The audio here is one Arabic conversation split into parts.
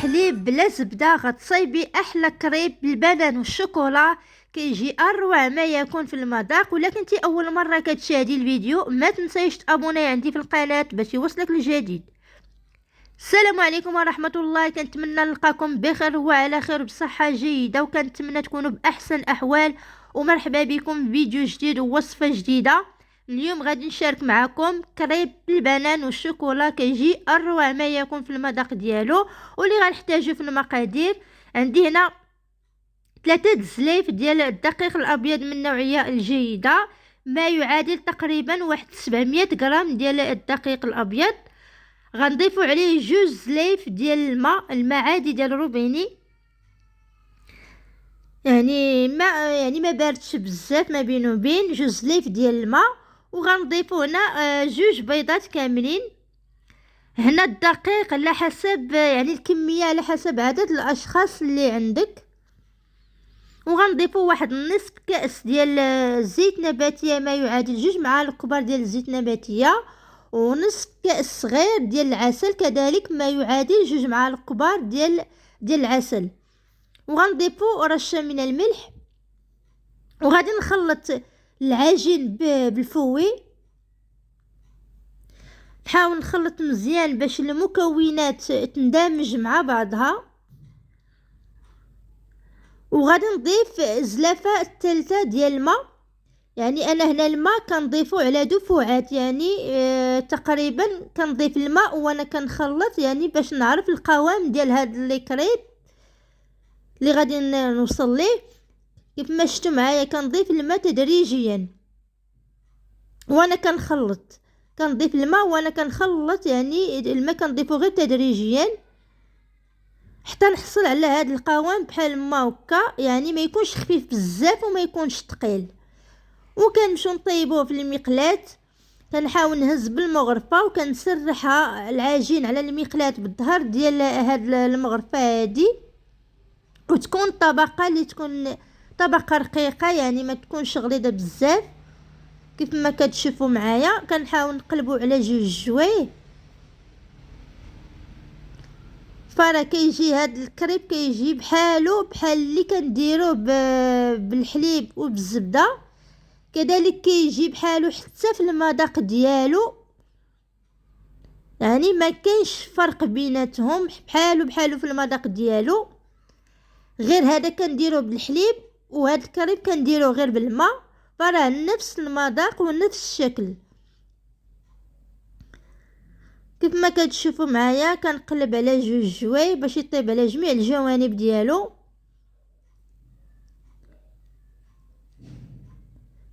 حليب بلا زبده غتصايبي احلى كريب بالبنان والشوكولا. كيجي اروع ما يكون في المذاق. ولا كنتي اول مره كتشاهدي الفيديو ما تنسيش تابوني عندي في القناه باش يوصلك الجديد. السلام عليكم ورحمه الله، كنتمنى نلقاكم بخير وعلى خير بصحه جيده، وكنتمنى تكونوا باحسن احوال. ومرحبا بكم بفيديو جديد ووصفه جديده. اليوم غادي نشارك معكم كريب بالبنان والشوكولا، كيجي اروع ما يكون في المذاق ديالو. واللي غنحتاجو في المقادير، عندي هنا 3 زلايف ديال الدقيق الابيض من النوعيه الجيده، ما يعادل تقريبا واحد 700 غرام ديال الدقيق الابيض. غنضيفو عليه 2 زلايف ديال الماء عادي ديال روبيني، يعني ما باردش بزاف، ما بينه وبين 2 زلايف ديال الماء. وغنضيفو هنا 2 بيضات كاملين. هنا الدقيق على حسب يعني الكميه، على حسب عدد الاشخاص اللي عندك. وغنضيفو واحد نصف كاس ديال زيت نباتيه، ما يعادل 2 معالق كبار ديال الزيت نباتيه، ونصف كاس صغير ديال العسل، كذلك ما يعادل 2 معالق كبار ديال العسل. وغنضيفو رشه من الملح. وغادي نخلط العجين بالفوي، نحاول نخلط مزيان باش المكونات تندمج مع بعضها. وغادي نضيف زلافه الثالثه ديال الماء، يعني انا هنا الماء كنضيفو على دفعات، يعني تقريبا كنضيف الماء وانا كنخلط، يعني باش نعرف القوام ديال هاد الكريب اللي غادي نوصل ليه. كيف ما شفتوا معايا كنضيف الماء تدريجيا وانا كنخلط، كنضيف الماء وانا كنخلط، يعني الماء كنضيفه غير تدريجيا حتى نحصل على هذا القوام بحال ما هكا، يعني ما يكونش خفيف بزاف وما يكونش ثقيل. وكنمشيو نطيبوه في المقلاة. كنحاول نهز بالمغرفه وكنسرحها العجين على المقلاة بالظهر ديال هاد المغرفه هادي، وتكون طبقه اللي تكون طبقه رقيقه، يعني ما تكونش غليظه بزاف. كيف ما كتشوفوا معايا كنحاول نقلبوا على جوج جوايه. فرا كيجي هاد الكريب كيجي بحال اللي كنديروه بالحليب وبالزبده، كذلك كيجي بحالو حتى في المذاق ديالو، يعني ما كاينش فرق بيناتهم، بحالو في المذاق ديالو. غير هذا كنديروه بالحليب وهذا الكريب كنديروه غير بالماء، فراه نفس المذاق ونفس الشكل. كيف ما كتشوفوا معايا كنقلب على جوج جواي باش يطيب على جميع الجوانب ديالو.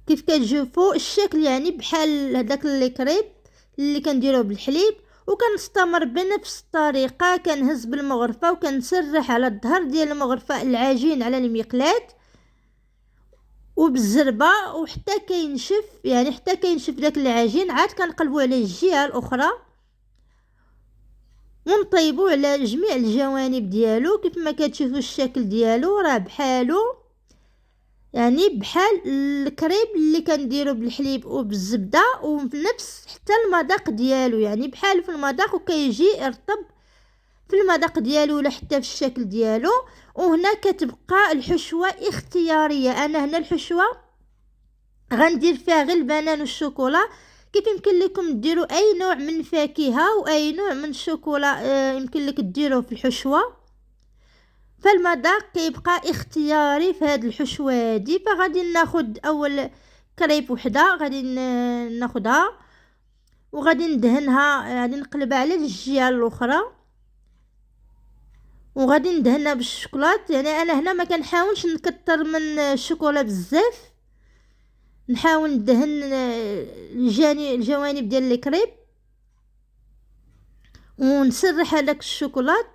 كيف كتشوفوا الشكل يعني بحال هذاك الكريب اللي كنديروه بالحليب. وكنستمر بنفس الطريقه، كنهز بالمغرفه وكنسرح على الظهر ديال المغرفه العجين على المقلاة وبالزربه، وحتى كينشف، يعني حتى كينشف داك العجين. عاد كنقلبوا على الجهه الاخرى ونطيبوا على جميع الجوانب ديالو. كيف ما كتشوفوا الشكل ديالو راه بحالو، يعني بحال الكريب اللي كنديرو بالحليب وبالزبده، ونفس حتى المذاق ديالو، يعني بحال في المذاق وكيجي رطب في المذاق ديالو ولا حتى في الشكل ديالو. وهنا كتبقى الحشوه اختياريه. انا هنا الحشوه غندير فيها غير البنان والشوكولا. كيف يمكن لكم ديروا اي نوع من فاكهه واي نوع من الشوكولا، يمكن لك ديروه في الحشوه. فالمذاق كيبقى اختياري في هذه الحشوه هذه. فغادي ناخذ اول كريب وحده، غادي ناخذها وغادي ندهنها، غادي نقلبها على الجهه الاخرى وغادي ندهنها بالشوكولات. يعني انا هنا ما كنحاولش نكتر من الشوكولا بزاف، نحاول ندهن الجوانب ديال الكريب ونسرح هذاك الشوكولات.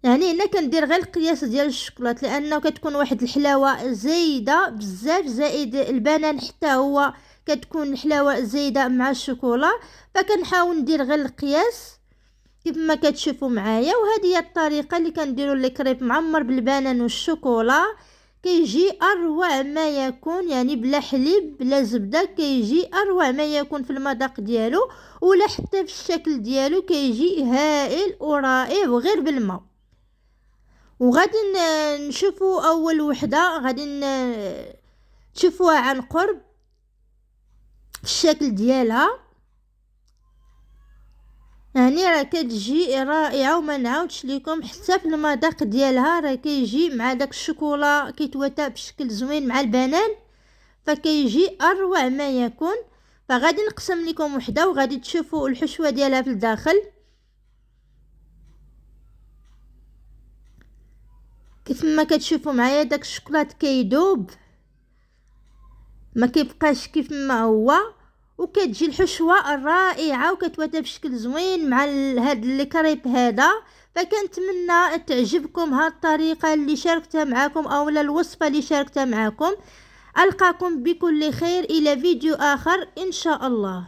يعني هنا كندير غير القياس ديال الشوكولات، لانه كتكون واحد الحلاوه زايده بزاف، زائد البنان حتى هو كتكون الحلاوه زايده مع الشوكولا. فكنحاول ندير غير القياس كيف ما كتشوفوا معايا. وهذه هي الطريقه اللي كنديروا الكريب معمر بالبنان والشوكولا، كيجي اروع ما يكون، يعني بلا حليب بلا زبده، كيجي اروع ما يكون في المذاق ديالو ولا حتى في الشكل ديالو، كيجي هائل ورائع غير بالماء. وغادي نشوفوا اول وحده، غادي تشوفوها عن قرب في الشكل ديالها. يعني راه كتجي رائعه وما نعاودش لكم، حتى في المذاق ديالها راه كيجي مع داك الشوكولا كيتواتى بشكل زوين مع البنان، فكيجي اروع ما يكون. فغادي نقسم لكم وحده وغادي تشوفوا الحشوه ديالها في الداخل. كيف ما كتشوفوا معايا داك الشوكولات كيدوب، ما كيبقاش كيف ما هو، وكتجي الحشوه الرائعه وكتواتى بشكل زوين مع هاد الكريب هذا. فكنتمنى تعجبكم هاد الطريقه اللي شاركتها معكم اولا الوصفه اللي شاركتها معكم. القاكم بكل خير الى فيديو اخر ان شاء الله.